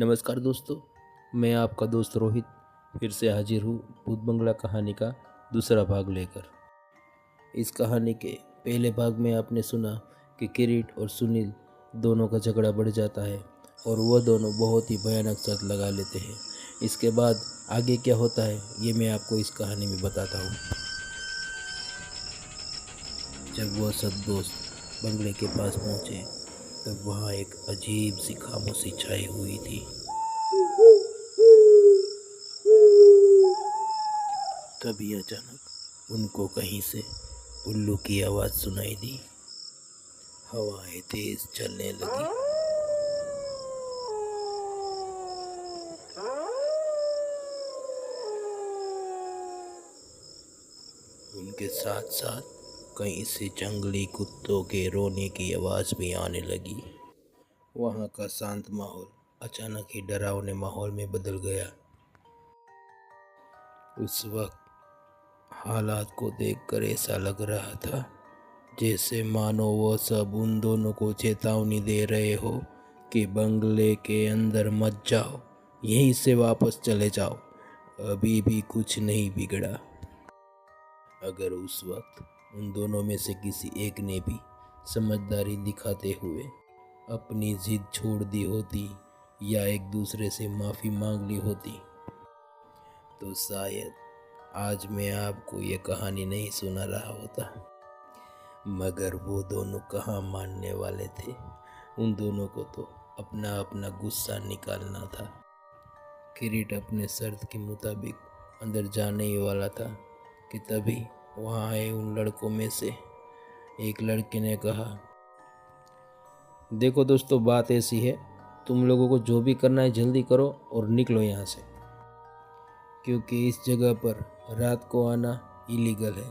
नमस्कार दोस्तों, मैं आपका दोस्त रोहित फिर से हाजिर हूँ भूत बंगला कहानी का दूसरा भाग लेकर। इस कहानी के पहले भाग में आपने सुना कि किरीट और सुनील दोनों का झगड़ा बढ़ जाता है और वह दोनों बहुत ही भयानक शर्त लगा लेते हैं। इसके बाद आगे क्या होता है ये मैं आपको इस कहानी में बताता हूँ। जब वह सब दोस्त बंगले के पास पहुँचे तब वहाँ एक अजीब सी खामोशी छाई हुई थी। तभी अचानक उनको कहीं से उल्लू की आवाज़ सुनाई दी। हवाएं तेज चलने लगी। उनके साथ साथ कहीं से जंगली कुत्तों के रोने की आवाज़ भी आने लगी। वहाँ का शांत माहौल अचानक ही डरावने माहौल में बदल गया। उस वक्त हालात को देखकर ऐसा लग रहा था जैसे मानो वो सब उन दोनों को चेतावनी दे रहे हो कि बंगले के अंदर मत जाओ, यहीं से वापस चले जाओ, अभी भी कुछ नहीं बिगड़ा। अगर उस वक्त उन दोनों में से किसी एक ने भी समझदारी दिखाते हुए अपनी जिद छोड़ दी होती या एक दूसरे से माफ़ी मांग ली होती तो शायद आज मैं आपको ये कहानी नहीं सुना रहा होता। मगर वो दोनों कहाँ मानने वाले थे। उन दोनों को तो अपना अपना गुस्सा निकालना था। किरीट अपने शर्त के मुताबिक अंदर जाने ही वाला था कि तभी वहाँ आए उन लड़कों में से एक लड़के ने कहा, देखो दोस्तों, बात ऐसी है, तुम लोगों को जो भी करना है जल्दी करो और निकलो यहाँ से, क्योंकि इस जगह पर रात को आना इलीगल है।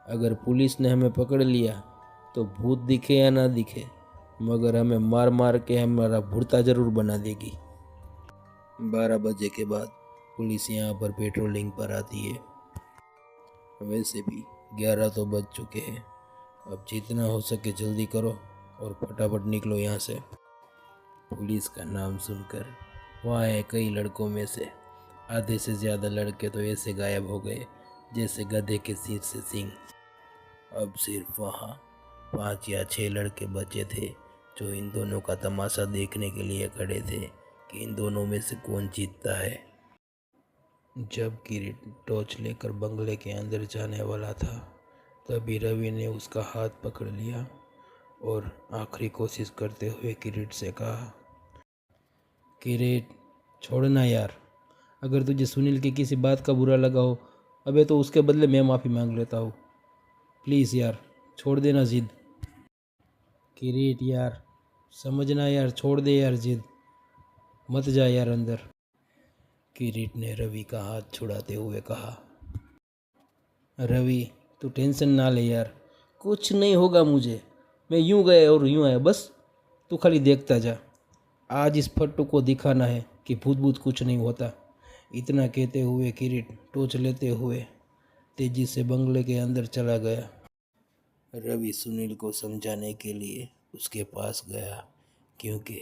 अगर पुलिस ने हमें पकड़ लिया तो भूत दिखे या ना दिखे, मगर हमें मार मार के हमारा भुर्ता ज़रूर बना देगी। 12 बजे के बाद पुलिस यहाँ पर पेट्रोलिंग पर आती है। वैसे भी 11 तो बज चुके हैं। अब जितना हो सके जल्दी करो और फटाफट निकलो यहाँ से। पुलिस का नाम सुनकर वहाँ आए कई लड़कों में से आधे से ज़्यादा लड़के तो ऐसे गायब हो गए जैसे गधे के सिर से सींग। अब सिर्फ वहाँ 5 या 6 लड़के बचे थे जो इन दोनों का तमाशा देखने के लिए खड़े थे कि इन दोनों में से कौन जीतता है। जब किरीट टॉर्च लेकर बंगले के अंदर जाने वाला था तभी रवि ने उसका हाथ पकड़ लिया और आखिरी कोशिश करते हुए किरीट से कहा, किरीट छोड़ना यार, अगर तुझे सुनील की किसी बात का बुरा लगा हो अबे तो उसके बदले मैं माफ़ी मांग लेता हूँ, प्लीज़ यार छोड़ देना जिद। किरीट यार समझना यार, छोड़ दे यार जिद, मत जा यार अंदर। किरीट ने रवि का हाथ छुड़ाते हुए कहा, रवि तू टेंशन ना ले यार, कुछ नहीं होगा मुझे, मैं यूं गया और यूं आया, बस तू खाली देखता जा। आज इस फट्टू को दिखाना है कि भूत भूत कुछ नहीं होता। इतना कहते हुए किरीट टॉर्च लेते हुए तेजी से बंगले के अंदर चला गया। रवि सुनील को समझाने के लिए उसके पास गया, क्योंकि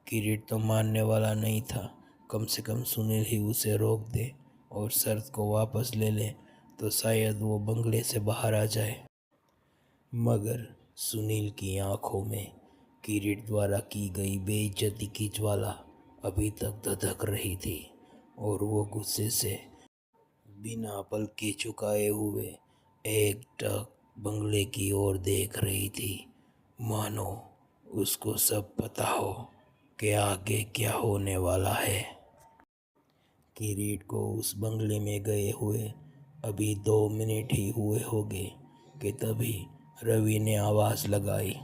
किरीट तो मानने वाला नहीं था। कम से कम सुनील ही उसे रोक दे और शर्त को वापस ले ले तो शायद वो बंगले से बाहर आ जाए। मगर सुनील की आंखों में किरीट द्वारा की गई बेइज्जती की ज्वाला अभी तक धधक रही थी और वो गुस्से से बिना पलके झुकाए हुए एकटक बंगले की ओर देख रही थी, मानो उसको सब पता हो कि आगे क्या होने वाला है। किरीट को उस बंगले में गए हुए अभी 2 मिनट ही हुए होंगे कि तभी रवि ने आवाज़ लगाई,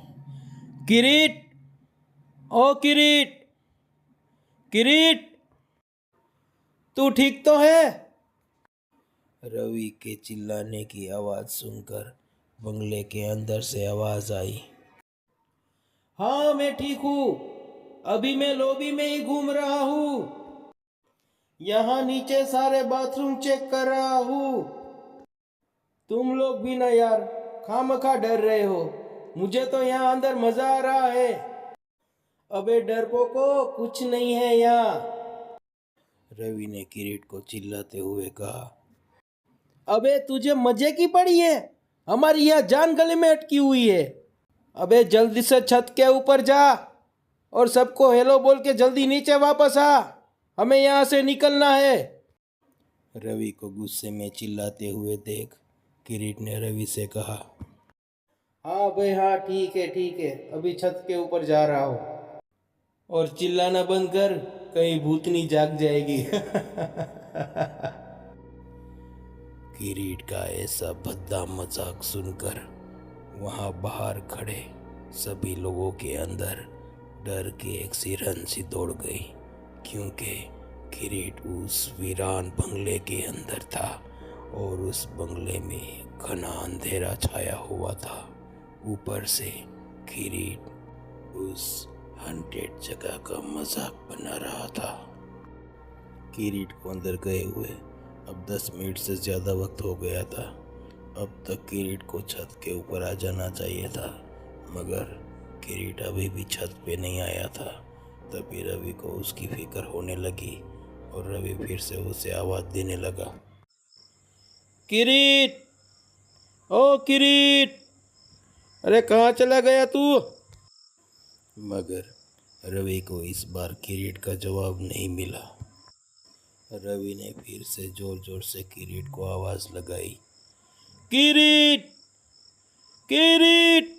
किरीट, ओ किरीट, किरीट तू ठीक तो है? रवि के चिल्लाने की आवाज़ सुनकर बंगले के अंदर से आवाज़ आई, हाँ मैं ठीक हूँ, अभी मैं लॉबी में ही घूम रहा हूँ, यहाँ नीचे सारे बाथरूम चेक कर रहा हूँ। तुम लोग भी ना यार खामखा डर रहे हो, मुझे तो यहाँ अंदर मज़ा आ रहा है। अबे डरपोको, कुछ नहीं है यहाँ, रवि ने किरीट को चिल्लाते हुए कहा। अबे तुझे मजे की पड़ी है? हमारी यह जान गले में अटकी हुई है। अबे जल्दी से छत के ऊपर जा और सबको हेलो बोल के जल्दी नीचे वापस आ, हमें यहाँ से निकलना है। रवि को गुस्से में चिल्लाते हुए देख किरीट ने रवि से कहा। हाँ भाई हाँ, ठीक है, अभी छत के ऊपर जा रहा हूँ। और चिल्लाना बंद कर, कहीं भूतनी जाग जाएगी। किरीट का ऐसा भद्दा मजाक सुनकर वहां बाहर खड़े सभी लोगों के अंदर डर की एक सिरहन सी दौड़ गई, क्योंकि किरीट उस वीरान बंगले के अंदर था और उस बंगले में घना अंधेरा छाया हुआ था। ऊपर से किरीट उस हंटेड जगह का मजाक बना रहा था। किरीट को अंदर गए हुए अब 10 मिनट से ज़्यादा वक्त हो गया था। अब तक किरीट को छत के ऊपर आ जाना चाहिए था, मगर किरीट अभी भी छत पे नहीं आया था। तभी रवि को उसकी फिक्र होने लगी और रवि फिर से उसे आवाज़ देने लगा। किरीट, ओ किरीट, अरे कहाँ चला गया तू? मगर रवि को इस बार किरीट का जवाब नहीं मिला। रवि ने फिर से जोर जोर से किरीट को आवाज लगाई। किरीट, किरीट।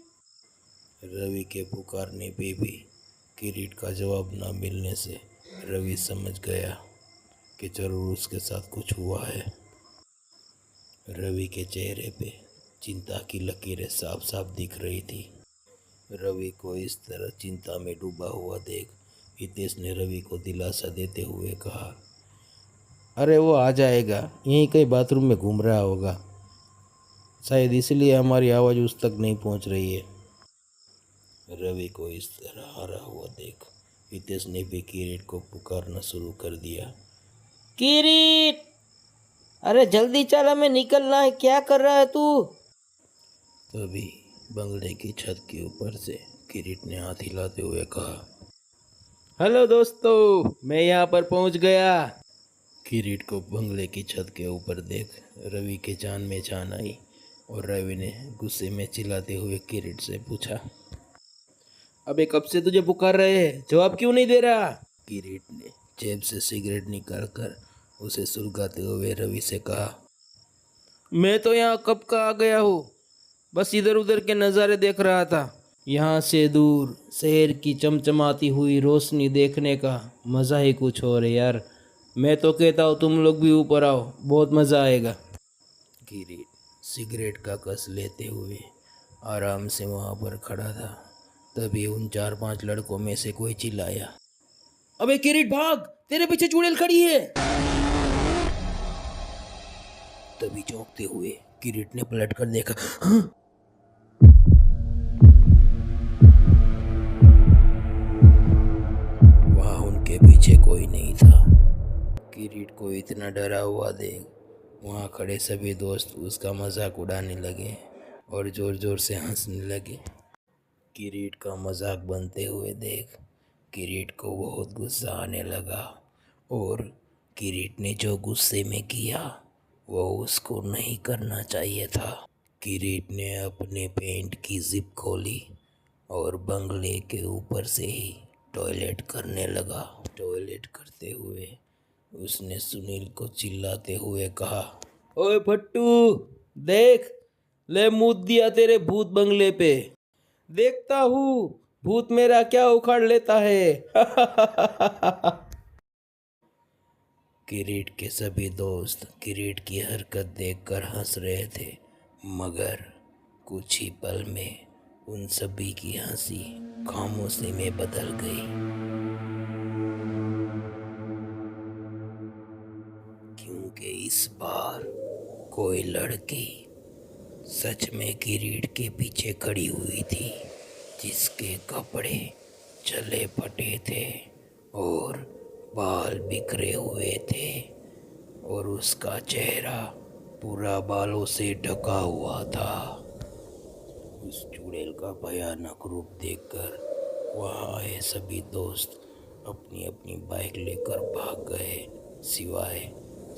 रवि के पुकारने पे भी किरीट का जवाब न मिलने से रवि समझ गया कि जरूर उसके साथ कुछ हुआ है। रवि के चेहरे पे चिंता की लकीरें साफ साफ दिख रही थी। रवि को इस तरह चिंता में डूबा हुआ देख हितेश ने रवि को दिलासा देते हुए कहा। अरे वो आ जाएगा, यहीं कहीं बाथरूम में घूम रहा होगा, शायद इसलिए हमारी आवाज़ उस तक नहीं पहुंच रही है। रवि को इस तरह हारा हुआ देख हितेश ने भी किरीट को पुकारना शुरू कर दिया। किरीट, अरे जल्दी चल, हमें निकलना है, क्या कर रहा है तू? तभी बंगले की छत के ऊपर से किरीट ने हाथ हिलाते हुए कहा। हेलो दोस्तों, मैं यहाँ पर पहुँच गया। किरीट को बंगले की छत के ऊपर देख रवि के जान में जान आई और रवि ने गुस्से में चिल्लाते हुए किरीट से पूछा। अबे कब से तुझे पुकार रहे हैं, जवाब क्यों नहीं दे रहा? किरीट ने जेब से सिगरेट निकालकर उसे सुलगाते हुए रवि से कहा। मैं तो यहाँ कब का आ गया हूँ, बस इधर उधर के नज़ारे देख रहा था। यहाँ से दूर शहर की चमचमाती हुई रोशनी देखने का मज़ा ही कुछ और है यार। मैं तो कहता हूँ तुम लोग भी ऊपर आओ, बहुत मज़ा आएगा। किरीट सिगरेट का कस लेते हुए आराम से वहाँ पर खड़ा था। तभी उन 4-5 लड़कों में से कोई चिल्लाया। अबे किरीट भाग, तेरे पीछे चुड़ैल खड़ी है। तभी चौंकते हुए किरीट ने पलट कर देखा। हाँ? वहाँ उनके पीछे कोई नहीं था। किरीट को इतना डरा हुआ देख वहाँ खड़े सभी दोस्त उसका मजाक उड़ाने लगे और जोर जोर से हंसने लगे। किरीट का मजाक बनते हुए देख किरीट को बहुत गुस्सा आने लगा और किरीट ने जो गुस्से में किया वो उसको नहीं करना चाहिए था। किरीट ने अपने पैंट की जिप खोली और बंगले के ऊपर से ही टॉयलेट करने लगा। टॉयलेट करते हुए उसने सुनील को चिल्लाते हुए कहा। ओए फट्टू, देख, ले मूत दिया तेरे भूत बंगले पे, देखता हूँ भूत मेरा क्या उखाड़ लेता है। किरीट के सभी दोस्त किरीट की हरकत देखकर हंस रहे थे, मगर कुछ ही पल में उन सभी की हंसी खामोशी में बदल गई, क्योंकि इस बार कोई लड़की सच में किरीट के पीछे खड़ी हुई थी, जिसके कपड़े चले फटे थे और बाल बिखरे हुए थे और उसका चेहरा पूरा बालों से ढका हुआ था। उस चुड़ैल का भयानक रूप देखकर वहाँ आए सभी दोस्त अपनी अपनी बाइक लेकर भाग गए, सिवाय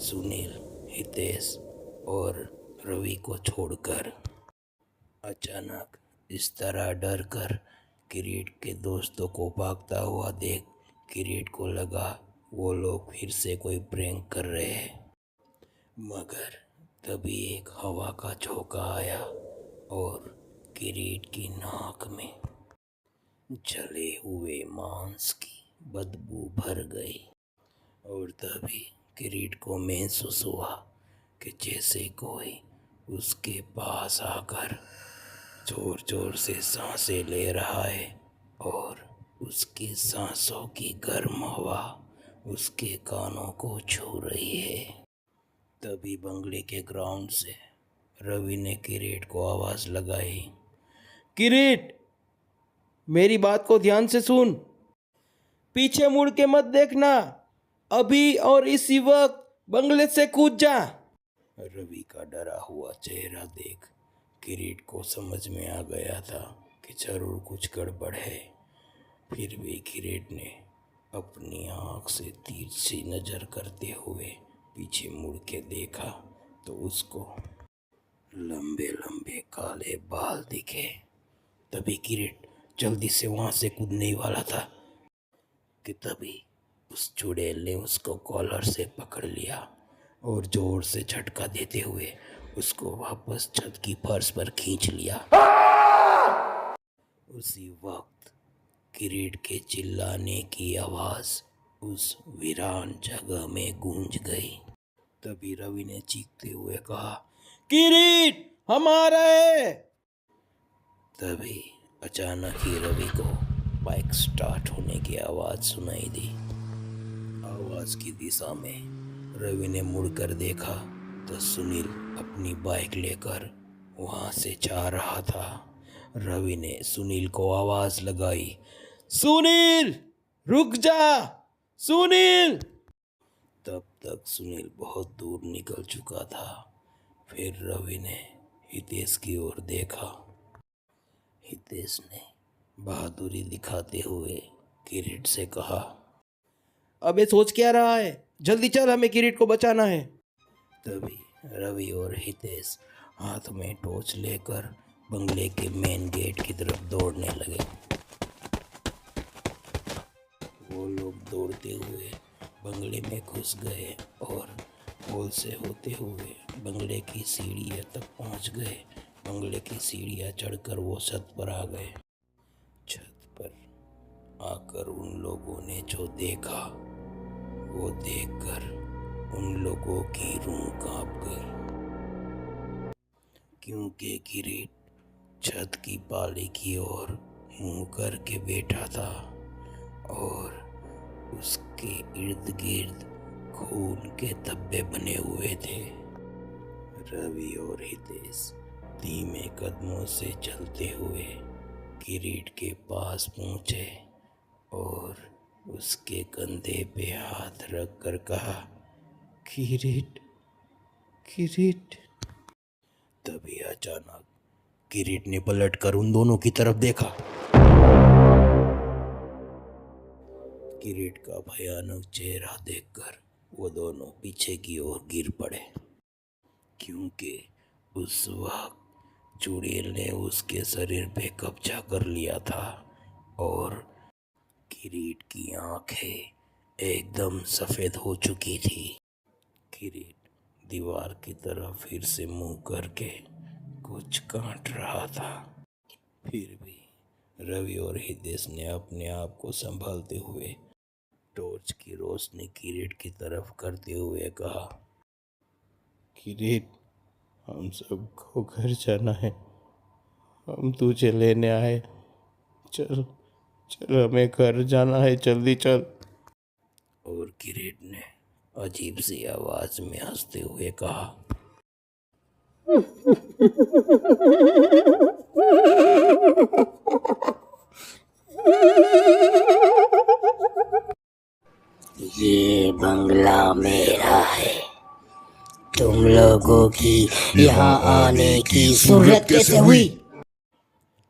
सुनील, हितेश और रवि को छोड़कर। अचानक इस तरह डर कर किरीट के दोस्तों को भागता हुआ देख किरीट को लगा वो लोग फिर से कोई प्रैंक कर रहे हैं। मगर तभी एक हवा का झोंका आया और किरीट की नाक में जले हुए मांस की बदबू भर गई और तभी किरीट को महसूस हुआ कि जैसे कोई उसके पास आकर जोर जोर से सांसें ले रहा है और उसकी सांसों की गर्म हवा उसके कानों को छू रही है। तभी बंगले के ग्राउंड से रवि ने किरीट को आवाज लगाई, किरीट, मेरी बात को ध्यान से सुन, पीछे मुड़ के मत देखना, अभी और इसी वक्त बंगले से कूद जा। रवि का डरा हुआ चेहरा देख किरीट को समझ में आ गया था कि जरूर कुछ गड़बड़ है। फिर भी किरीट ने अपनी आँख से तिरछी नजर करते हुए पीछे मुड़ के देखा तो उसको लंबे लंबे काले बाल दिखे। तभी किरीट जल्दी से वहाँ से कूदने वाला था कि तभी उस चुड़ैल ने उसको कॉलर से पकड़ लिया और जोर से झटका देते हुए उसको वापस छत की फर्श पर खींच लिया। उसी वक्त किरीट के चिल्लाने की आवाज उस वीरान जगह में गूंज गई। तभी रवि ने चीखते हुए कहा, किरीट, हम आ रहे। तभी अचानक ही रवि को बाइक स्टार्ट होने की आवाज सुनाई दी। आवाज की दिशा में रवि ने मुड़कर देखा तो सुनील अपनी बाइक लेकर वहां से जा रहा था। रवि ने सुनील को आवाज लगाई, सुनील, रुक जा, सुनील। तब तक सुनील बहुत दूर निकल चुका था। फिर रवि ने हितेश की ओर देखा। हितेश ने बहादुरी दिखाते हुए किरीट से कहा, अबे सोच क्या रहा है, जल्दी चल, हमें किरीट को बचाना है। तभी रवि और हितेश हाथ में टॉर्च लेकर बंगले के मेन गेट की तरफ दौड़ने लगे। वो लोग दौड़ते हुए बंगले में घुस गए और हॉल से होते हुए बंगले की सीढ़ियाँ तक पहुंच गए। बंगले की सीढ़ियाँ चढ़कर वो छत पर आ गए। छत पर आकर उन लोगों ने जो देखा वो देखकर उन लोगों की रूह कांप गई, क्योंकि किरीट छत की पाली की ओर मुंह करके बैठा था और उसके इर्द गिर्द खून के धब्बे बने हुए थे। रवि और हितेश धीमे कदमों से चलते हुए किरीट के पास पहुंचे और उसके कंधे पे हाथ रख कर कहा, किरीट, किरीट। तभी अचानक किरीट ने पलटकर उन दोनों की तरफ देखा। किरीट का भयानक चेहरा देखकर वो दोनों पीछे की ओर गिर पड़े, क्योंकि उस वक्त चुड़ैल ने उसके शरीर पे कब्जा कर लिया था और किरीट की आंखें एकदम सफ़ेद हो चुकी थी। किरीट दीवार की तरफ फिर से मुंह करके कुछ काट रहा था। फिर भी रवि और हितेश ने अपने आप को संभालते हुए टॉर्च की रोशनी किरीट की तरफ करते हुए कहा, किरीट, हम सबको घर जाना है, हम तुझे लेने आए, चल चल, हमें घर जाना है, जल्दी चल। और किरीट ने अजीब सी आवाज में हंसते हुए कहा, ये बंगला मेरा है, तुम लोगों की यहाँ आने की जरूरत कैसे हुई?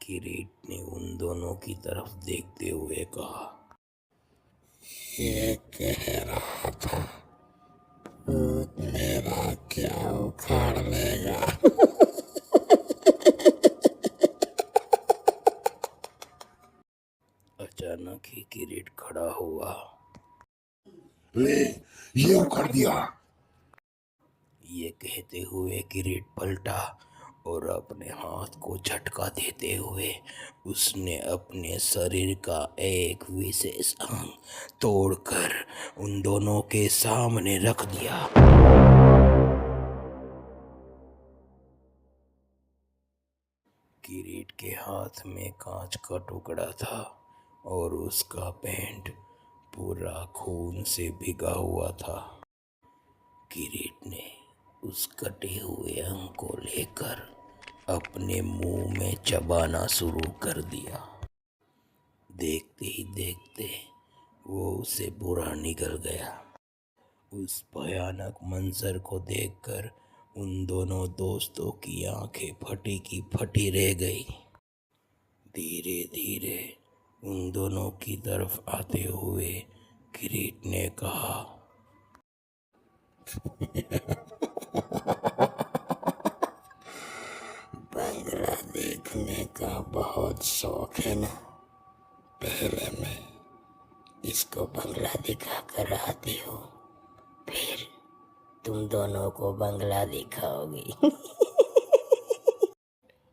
किरीट ने उन दोनों की तरफ देखते हुए कहा, ये कह रहा था भूत मेरा क्या उखाड़ लेगा। अचानक ही किरीट खड़ा हुआ। ले, ये उखाड़ दिया। ये कहते हुए किरीट पलटा और अपने हाथ को झटका देते हुए उसने अपने शरीर का एक विशेष अंग तोड़कर उन दोनों के सामने रख दिया। किरीट के हाथ में कांच का टुकड़ा था और उसका पैंट पूरा खून से भिगा हुआ था। किरीट ने उस कटे हुए अंग को लेकर अपने मुंह में चबाना शुरू कर दिया। देखते ही देखते वो उसे बुरा निकल गया। उस भयानक मंजर को देखकर उन दोनों दोस्तों की आंखें फटी की फटी रह गई। धीरे धीरे उन दोनों की तरफ आते हुए किरीट ने कहा, बंगला देखने का बहुत शौक है ना। पहले मैं इसको बंगला दिखा कर आती हूँ, फिर तुम दोनों को बंगला दिखाओगी।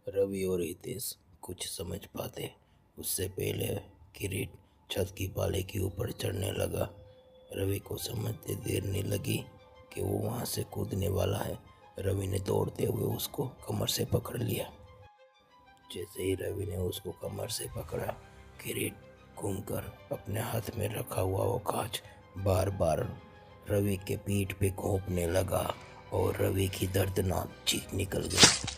रवि और हितेश कुछ समझ पाते उससे पहले किरीट छत की पाले के ऊपर चढ़ने लगा। रवि को समझते देर नहीं लगी कि वो वहाँ से कूदने वाला है। रवि ने दौड़ते हुए उसको कमर से पकड़ लिया। जैसे ही रवि ने उसको कमर से पकड़ा, किरीट घूमकर अपने हाथ में रखा हुआ वो कांच बार बार रवि के पीठ पे घोंपने लगा और रवि की दर्दनाक चीख निकल गई।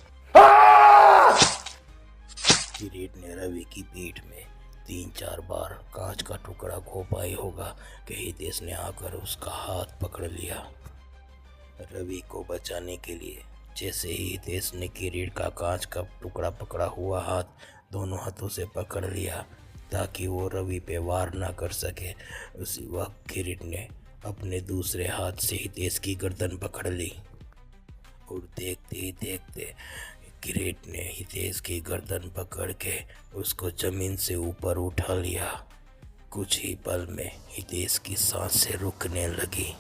किरीट ने रवि की पीठ में 3-4 बार कांच का टुकड़ा घोंपा ही होगा कि हितेश ने आकर उसका हाथ पकड़ लिया। रवि को बचाने के लिए जैसे ही हितेश ने किरीट का कांच का टुकड़ा पकड़ा हुआ हाथ दोनों हाथों से पकड़ लिया ताकि वो रवि पे वार ना कर सके, उसी वक्त किरीट ने अपने दूसरे हाथ से हितेश की गर्दन पकड़ ली और देखते ही देखते किरीट ने हितेश की गर्दन पकड़ के उसको जमीन से ऊपर उठा लिया। कुछ ही पल में हितेश की सांसें रुकने लगी।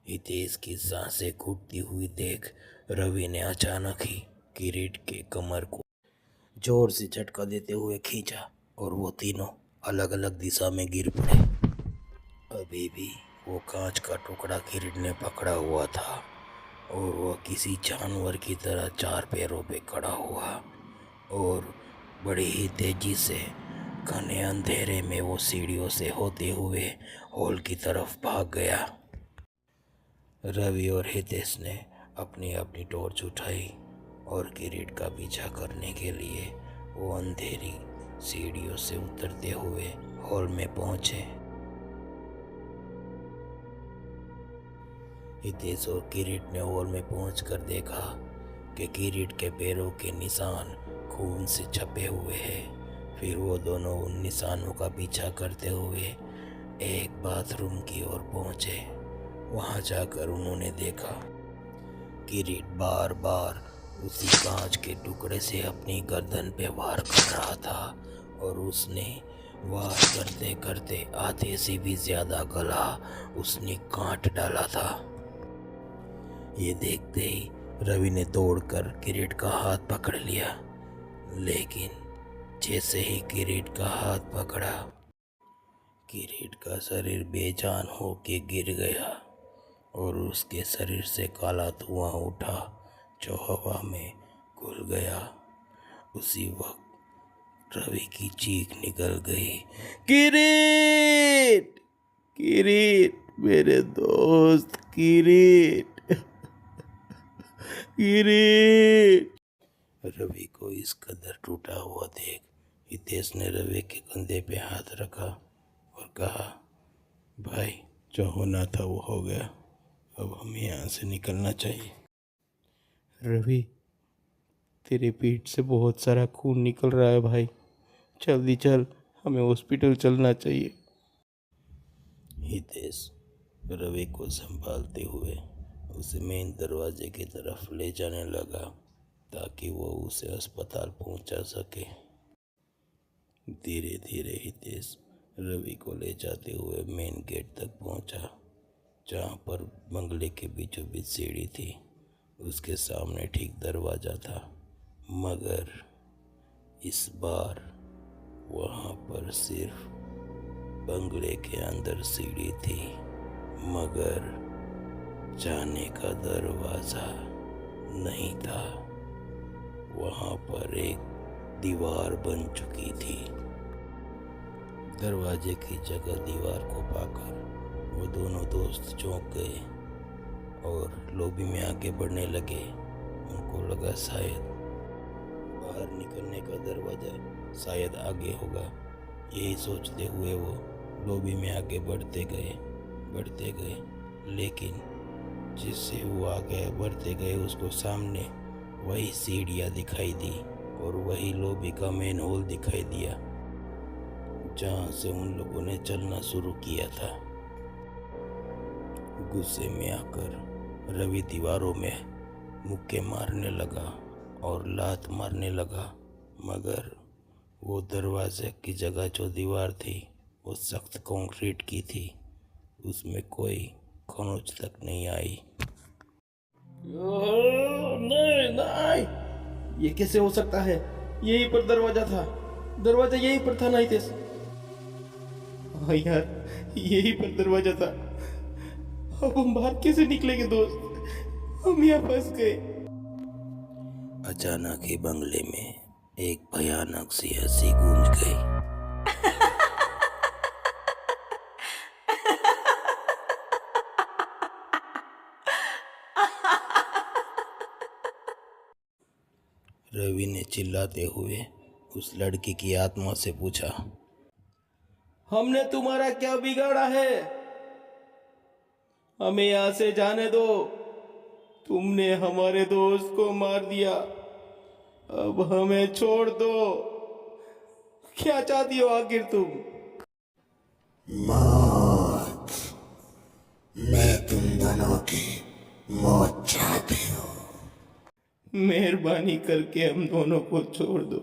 हितेश की सांसें घुटती हुई देख रवि ने अचानक ही किरीट के कमर को जोर से झटका देते हुए खींचा और वो तीनों अलग अलग दिशा में गिर पड़े। अभी भी वो कांच का टुकड़ा किरीट ने पकड़ा हुआ था और वह किसी जानवर की तरह 4 पैरों पे खड़ा हुआ और बड़ी ही तेजी से घने अंधेरे में वो सीढ़ियों से होते हुए हॉल की तरफ भाग गया। रवि और हितेश ने अपनी अपनी टॉर्च उठाई और किरीट का पीछा करने के लिए वो अंधेरी सीढ़ियों से उतरते हुए हॉल में पहुंचे। हितेश और किरीट ने हॉल में पहुंचकर देखा कि किरीट के पैरों के निशान खून से छपे हुए हैं। फिर वो दोनों उन निशानों का पीछा करते हुए एक बाथरूम की ओर पहुंचे। वहां जाकर उन्होंने देखा किरीट बार बार उसी कांच के टुकड़े से अपनी गर्दन पे वार कर रहा था और उसने वार करते करते आधे से भी ज्यादा गला उसने काट डाला था। ये देखते ही रवि ने दौड़कर किरीट का हाथ पकड़ लिया, लेकिन जैसे ही किरीट का हाथ पकड़ा, किरीट का शरीर बेजान होके गिर गया और उसके शरीर से काला धुआं उठा जो हवा में घुल गया। उसी वक्त रवि की चीख निकल गई, किरीट, किरीट, मेरे दोस्त किरीट, किरीट। रवि को इस कदर टूटा हुआ देख हितेश ने रवि के कंधे पे हाथ रखा और कहा, भाई जो होना था वो हो गया, अब हमें यहाँ से निकलना चाहिए। रवि, तेरे पेट से बहुत सारा खून निकल रहा है भाई, जल्दी चल, हमें हॉस्पिटल चलना चाहिए। हितेश रवि को संभालते हुए उसे मेन दरवाजे की तरफ ले जाने लगा ताकि वो उसे अस्पताल पहुंचा सके। धीरे धीरे हितेश रवि को ले जाते हुए मेन गेट तक पहुंचा, जहां पर बंगले के बीचों बीच सीढ़ी थी। उसके सामने ठीक दरवाज़ा था, मगर इस बार वहाँ पर सिर्फ बंगले के अंदर सीढ़ी थी, मगर जाने का दरवाज़ा नहीं था। वहाँ पर एक दीवार बन चुकी थी। दरवाजे की जगह दीवार को पाकर वो दोनों दोस्त चौंक गए और लॉबी में आगे बढ़ने लगे। उनको लगा शायद बाहर निकलने का दरवाज़ा शायद आगे होगा। यही सोचते हुए वो लॉबी में आगे बढ़ते गए, लेकिन जिससे वो आगे बढ़ते गए उसको सामने वही सीढ़ियाँ दिखाई दी और वही लॉबी का मेन हॉल दिखाई दिया, जहाँ से उन लोगों ने चलना शुरू किया था। गुस्से में आकर रवि दीवारों में मुक्के मारने लगा और लात मारने लगा, मगर वो दरवाजे की जगह जो दीवार थी वो सख्त कंक्रीट की थी, उसमें कोई खरोंच तक नहीं आई। नहीं, ये कैसे हो सकता है? यहीं पर दरवाजा था, दरवाजा यहीं पर था ना हितेश? हाँ यार, यहीं पर दरवाजा था। अब हम बाहर कैसे निकलेंगे दोस्त? हम यहाँ फंस गए। अचानक ही बंगले में एक भयानक सी हंसी गूंज गई। रवि ने चिल्लाते हुए उस लड़की की आत्मा से पूछा, हमने तुम्हारा क्या बिगाड़ा है? हमें यहाँ से जाने दो। तुमने हमारे दोस्त को मार दिया, अब हमें छोड़ दो। क्या चाहती हो आखिर तुम? मौत। मैं तुम दोनों की मौत चाहती हूँ। मेहरबानी करके हम दोनों को छोड़ दो,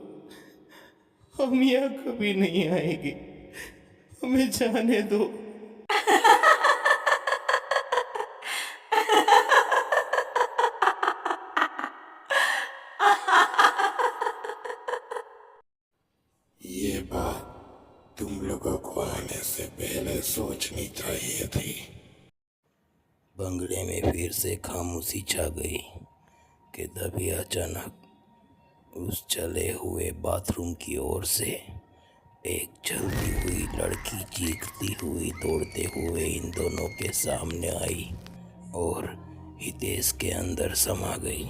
हम यहाँ कभी नहीं आएंगे, हमें जाने दो। ये बात तुम लोगों को आने से पहले सोचनी चाहिए थी। बंगले में फिर से खामोशी छा गई कि तभी अचानक उस चले हुए बाथरूम की ओर से एक जलती हुई लड़की चीखती हुई दौड़ते हुए इन दोनों के सामने आई और हितेश के अंदर समा गई।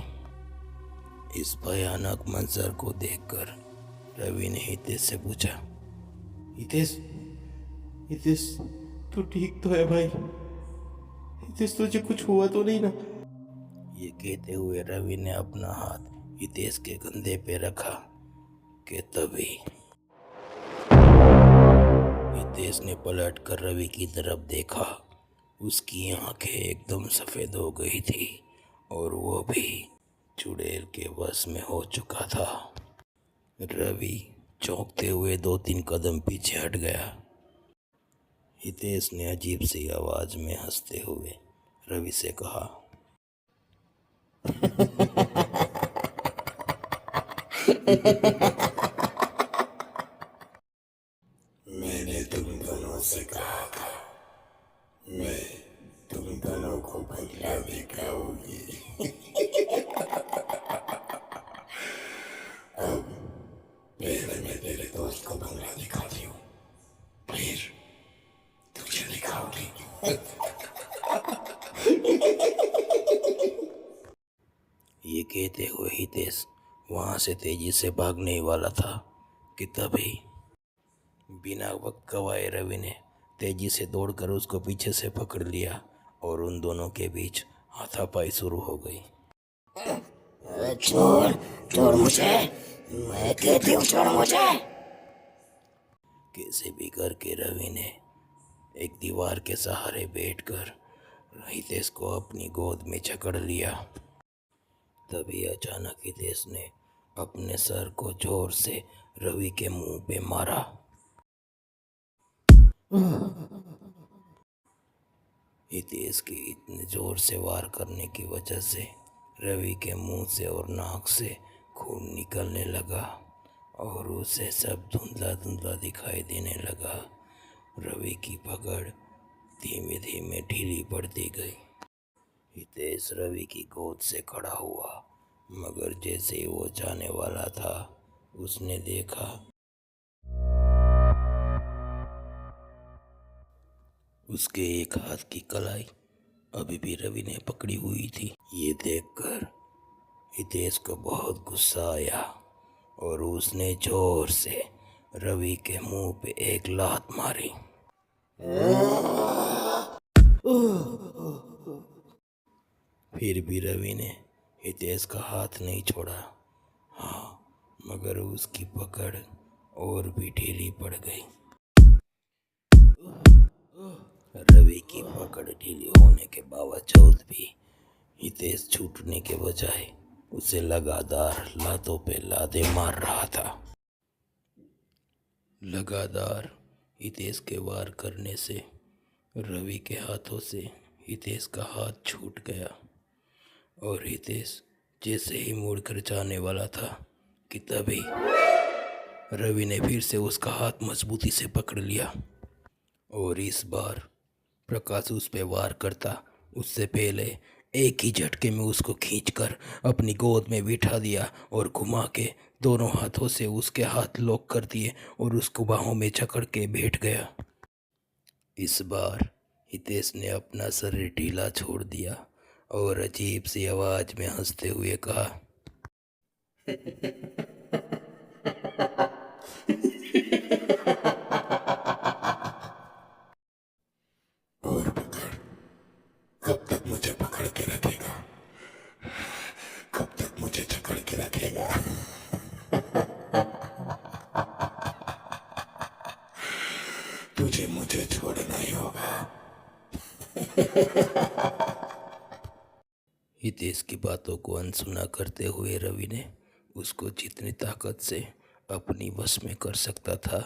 इस भयानक मंजर को देखकर रवि ने हितेश से पूछा, हितेश, हितेश, तू ठीक तो है भाई? हितेश, तुझे कुछ हुआ तो नहीं ना? ये कहते हुए रवि ने अपना हाथ हितेश के कंधे पे रखा कि तभी हितेश ने पलट कर रवि की तरफ देखा। उसकी आंखें एकदम सफ़ेद हो गई थी और वो भी चुड़ैल के वश में हो चुका था। रवि चौंकते हुए 2-3 कदम पीछे हट गया। हितेश ने अजीब सी आवाज़ में हंसते हुए रवि से कहा, मैंने तुम दोनों से कहा था, मैं तुम दोनों को बंगला दिखाऊंगी। अब पहले मैं तेरे दोस्त को बंगला दिखाती हूँ, फिर तुझे दिखाऊंगी। ये कहते हुए हितेश वहाँ से तेजी से भागने ही वाला था कि तभी बिना वक्त गवाए रवि ने तेजी से दौड़कर उसको पीछे से पकड़ लिया और उन दोनों के बीच हाथापाई शुरू हो गई। छोड़ छोड़ मुझे, मैं कहती हूँ छोड़ मुझे। कैसे भी करके रवि ने एक दीवार के सहारे बैठकर हितेश को अपनी गोद में जकड़ लिया। तभी अचानक हितेश ने अपने सर को जोर से रवि के मुंह पे मारा। हितेश के इतने जोर से वार करने की वजह से रवि के मुंह से और नाक से खून निकलने लगा और उसे सब धुंधला धुंधला दिखाई देने लगा। रवि की पकड़ धीमे धीमे ढीली पड़ती गई। हितेश रवि की गोद से खड़ा हुआ, मगर जैसे ही वो जाने वाला था उसने देखा उसके एक हाथ की कलाई अभी भी रवि ने पकड़ी हुई थी। ये देखकर हितेश को बहुत गुस्सा आया और उसने जोर से रवि के मुंह पे एक लात मारी। फिर भी रवि ने हितेश का हाथ नहीं छोड़ा। हाँ, मगर उसकी पकड़ और भी ढीली पड़ गई। रवि की पकड़ ढीली होने के बावजूद भी हितेश छूटने के बजाय उसे लगातार लातों पे लाते मार रहा था। लगातार हितेश के वार करने से रवि के हाथों से हितेश का हाथ छूट गया और हितेश जैसे ही मुड़कर जाने वाला था कि तभी रवि ने फिर से उसका हाथ मजबूती से पकड़ लिया और इस बार प्रकाश उस पे वार करता उससे पहले एक ही झटके में उसको खींचकर अपनी गोद में बिठा दिया और घुमा के दोनों हाथों से उसके हाथ लॉक कर दिए और उसको बाहों में जकड़ के बैठ गया। इस बार हितेश ने अपना शरीर ढीला छोड़ दिया और अजीब सी आवाज में हंसते हुए कहा, और पकड़, कब तक मुझे पकड़ के रखेगा? कब तक मुझे जकड़ के रखेगा? तुझे मुझे छोड़ना ही होगा। हितेश की बातों को अनसुना करते हुए रवि ने उसको जितनी ताकत से अपनी वश में कर सकता था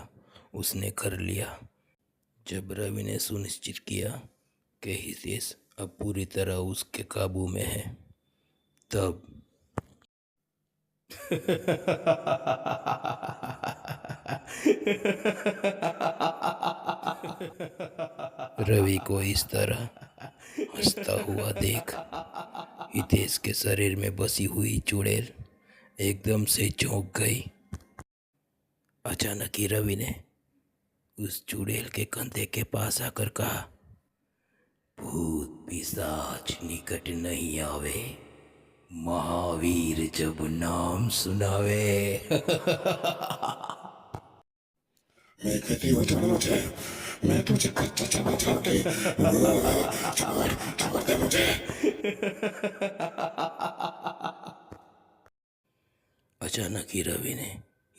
उसने कर लिया। जब रवि ने सुनिश्चित किया कि हितेश अब पूरी तरह उसके काबू में है, तब रवि को इस तरह हंसता हुआ देख हितेश के शरीर में बसी हुई चुड़ैल एकदम से चौंक गई। अचानक ही रवि ने उस चुड़ैल के कंधे के पास आकर कहा, भूत पिशाच निकट नहीं आवे, महावीर जब नाम सुनावे। मैं कहती हूँ छोड़ मुझे, मैं तुझे कच्चा चबा जाऊंगी। छोड़ छोड़ दे मुझे। अचानक ही रवि ने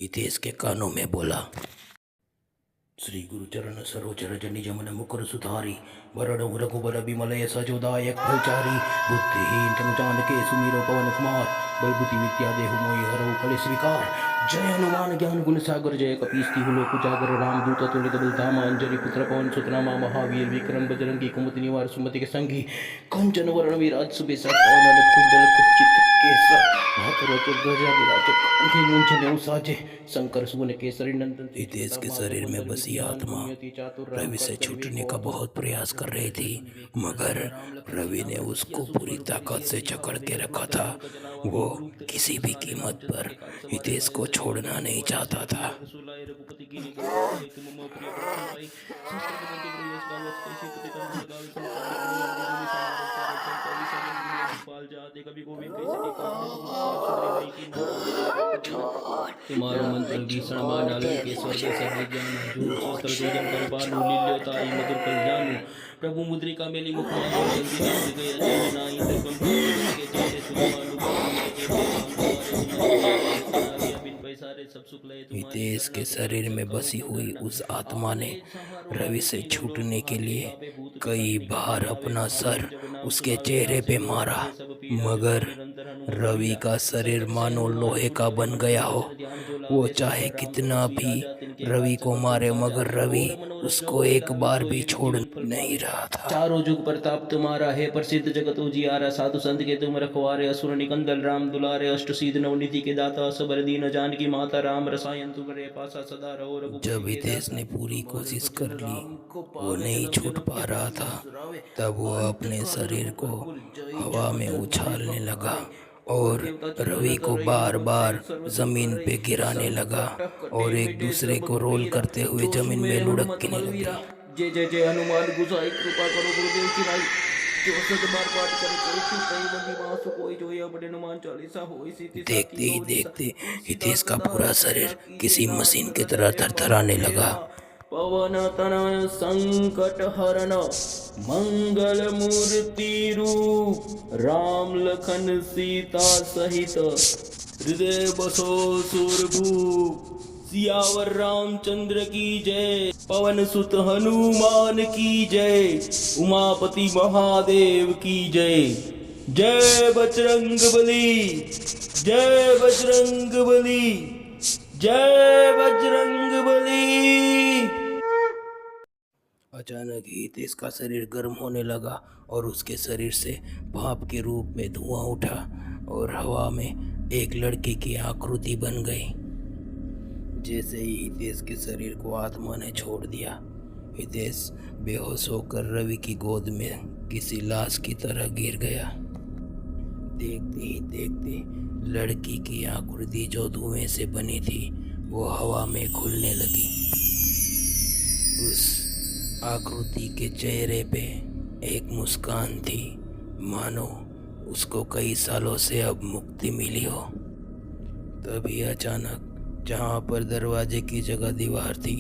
हितेश के कानों में बोला, श्री गुरु चरण सरोज रजनी जमन मुकुर सुधारी, वरण रघुबर बिमलय सजोदायक फलचारी, बुद्धिहीन तनु जान के सुमिरो पवन कुमार, बल बुद्धि विद्या देहु मोहि हरहु कलेश विकार। जय हनुमान ज्ञान गुण सागर जय कपीस तिहु लोक उजागर, राम दूत तुलित बल धामा, अंजनी पुत्र पवन सुत नामा, महावीर विक्रम बजरंगी कुमति निवार सुमति के संगी, कंचन वरण विराज सुबेसा, कानन कुंडल कुंचित केसा, हाथ रोचक ध्वजा विराजक, कंठे मूंछन साजे, शंकर सुवन केसरी नंदन। हितेश के शरीर में बसी आत्मा रवि से छूटने का बहुत प्रयास कर रही थी, मगर रवि ने उसको पूरी ताकत से जकड़ के रखा था। वो किसी भी कीमत पर हितेश को छोड़ना नहीं चाहता था। तुम्हारो मंत्र भीषण मानालय के स्वर्ग सर्वज्ञान जो शस्त्र जोजन बलवानु लील्योताई मधुर कल्याणु, प्रभु मुद्रिका मेली मुखमा जल्दी नाम गया जय ना इंद्र कंठ के चेहरे बिन पैसा रे सब सुख लय हितेश के शरीर में बसी हुई उस आत्मा ने रवि से छूटने के लिए कई बार अपना सर उसके चेहरे पे मारा, मगर रवि का शरीर मानो लोहे का बन गया हो। वो चाहे कितना भी रवि को मारे मगर रवि उसको एक बार भी छोड़ नहीं रहा था। चारों जुग प्रताप तुम्हारा है, प्रसिद्ध जगत उजियारा, साधु संत के तुम रखवारे, असुर निकंदन राम दुलारे, अष्ट सिद्ध नवनिधि के दाता, सबर दीन जानकी माता, राम रसायन तुम्हारे पासा सदा रहो रघुपति। जब हितेश ने पूरी कोशिश कर ली, वो नहीं छूट पा रहा था, तब वो अपने शरीर को हवा में उछालने लगा और रवि को बार बार जमीन पे गिराने लगा और एक दूसरे को रोल करते हुए जमीन में लुढ़कने लगा। जय जय जय हनुमान गुसाई, कृपा करो गुरुदेव की नाई, जो सतबार पाठ करे कोई छूटई महिमा सो कोई जो या बड़े हनुमान चालीसा होई सीती। देखते ही देखते हितेश का पूरा शरीर किसी मशीन की तरह थरथराने लगा। पवन तनय संकट हरण मंगल मूर्ति रूप, राम लखन सीता सहित हृदय बसो सुरभूप। सियावर रामचंद्र की जय, पवन सुत हनुमान की जय, उमापति महादेव की जय। जय बजरंग बली, जय बजरंग बली, जय बजरंग बली। अचानक ही हितेश का शरीर गर्म होने लगा और उसके शरीर से भाप के रूप में धुआं उठा और हवा में एक लड़की की आकृति बन गई। जैसे ही हितेश के शरीर को आत्मा ने छोड़ दिया, हितेश बेहोश होकर रवि की गोद में किसी लाश की तरह गिर गया। देखते ही देखते लड़की की आकृति जो धुएं से बनी थी वो हवा में घुलने लगी। उस आकृति के चेहरे पे एक मुस्कान थी, मानो उसको कई सालों से अब मुक्ति मिली हो। तभी अचानक जहाँ पर दरवाजे की जगह दीवार थी,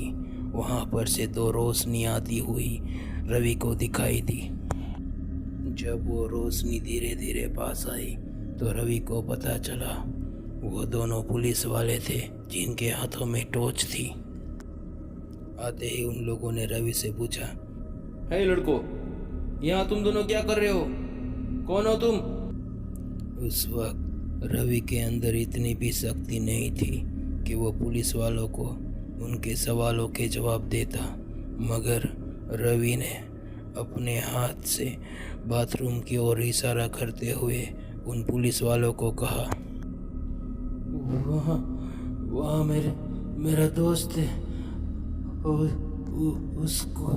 वहाँ पर से दो रोशनी आती हुई रवि को दिखाई दी। जब वो रोशनी धीरे धीरे पास आई तो रवि को पता चला वो दोनों पुलिस वाले थे जिनके हाथों में टॉर्च थी। आते ही उन लोगों ने रवि से पूछा, हे लड़को, यहाँ तुम दोनों क्या कर रहे हो? कौन हो तुम? उस वक्त रवि के अंदर इतनी भी शक्ति नहीं थी कि वो पुलिस वालों को उनके सवालों के जवाब देता, मगर रवि ने अपने हाथ से बाथरूम की ओर इशारा करते हुए उन पुलिस वालों को कहा, वहाँ मेरा दोस्त है, उसको।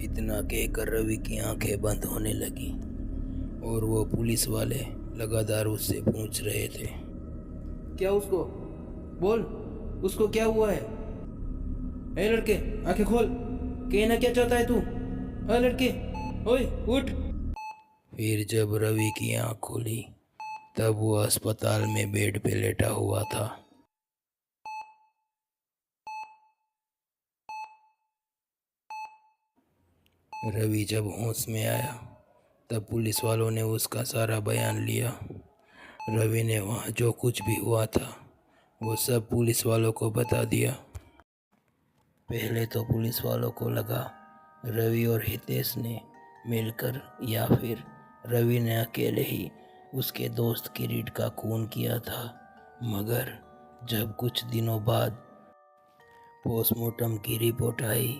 इतना कहकर रवि की आंखें बंद होने लगी और वो पुलिस वाले लगातार उससे पूछ रहे थे, क्या उसको? बोल, उसको क्या हुआ है? ए लड़के, आंखें खोल, कहना क्या चाहता है तू? हाँ लड़के, ओए उठ। फिर जब रवि की आंख खुली तब वो अस्पताल में बेड पे लेटा हुआ था। रवि जब होश में आया तब पुलिस वालों ने उसका सारा बयान लिया। रवि ने वहाँ जो कुछ भी हुआ था वो सब पुलिस वालों को बता दिया। पहले तो पुलिस वालों को लगा रवि और हितेश ने मिलकर या फिर रवि ने अकेले ही उसके दोस्त किरीट का खून किया था, मगर जब कुछ दिनों बाद पोस्टमार्टम की रिपोर्ट आई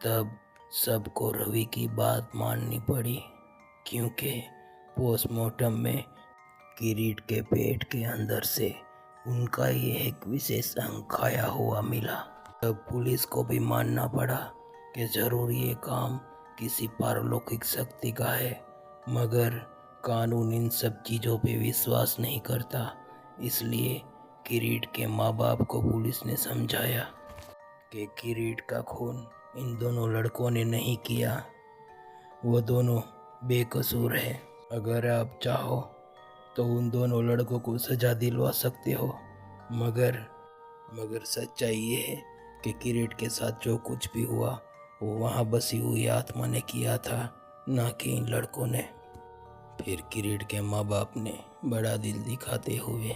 तब सबको रवि की बात माननी पड़ी, क्योंकि पोस्टमार्टम में किरीट के पेट के अंदर से उनका ये एक विशेष अंग खाया हुआ मिला। तब पुलिस को भी मानना पड़ा कि जरूर ये काम किसी पारलौकिक शक्ति का है, मगर कानून इन सब चीज़ों पे विश्वास नहीं करता। इसलिए किरीट के माँ बाप को पुलिस ने समझाया कि किरीट का खून इन दोनों लड़कों ने नहीं किया, वो दोनों बेकसूर हैं। अगर आप चाहो तो उन दोनों लड़कों को सजा दिलवा सकते हो, मगर सच्चाई ये है कि किरीट के साथ जो कुछ भी हुआ वो वहाँ बसी हुई आत्मा ने किया था, ना कि इन लड़कों ने। फिर किरीट के माँ बाप ने बड़ा दिल दिखाते हुए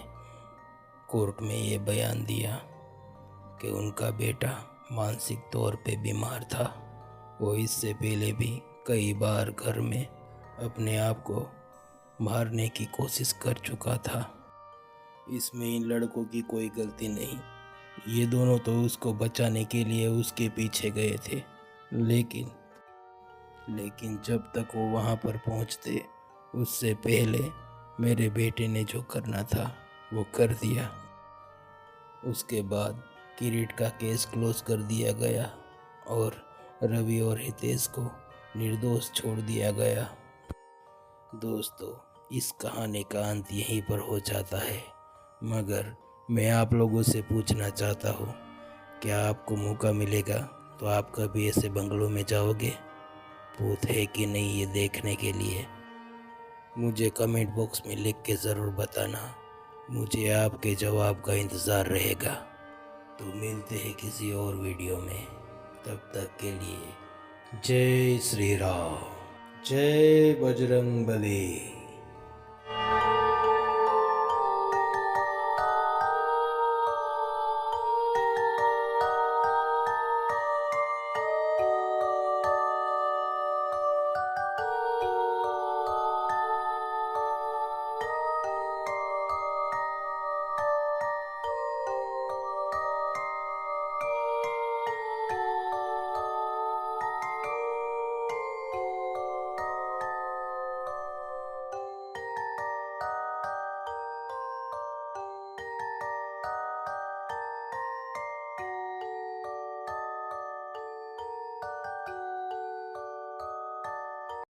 कोर्ट में ये बयान दिया कि उनका बेटा मानसिक तौर पे बीमार था। वो इससे पहले भी कई बार घर में अपने आप को मारने की कोशिश कर चुका था। इसमें इन लड़कों की कोई गलती नहीं। ये दोनों तो उसको बचाने के लिए उसके पीछे गए थे, लेकिन जब तक वो वहाँ पर पहुँचते उससे पहले मेरे बेटे ने जो करना था वो कर दिया। उसके बाद किरीट का केस क्लोज कर दिया गया और रवि और हितेश को निर्दोष छोड़ दिया गया। दोस्तों, इस कहानी का अंत यहीं पर हो जाता है, मगर मैं आप लोगों से पूछना चाहता हूँ, क्या आपको मौका मिलेगा तो आप कभी ऐसे बंगलों में जाओगे? भूत है कि नहीं ये देखने के लिए मुझे कमेंट बॉक्स में लिख के ज़रूर बताना। मुझे आपके जवाब का इंतज़ार रहेगा। तो मिलते हैं किसी और वीडियो में, तब तक के लिए जय श्री राम, जय बजरंग बली।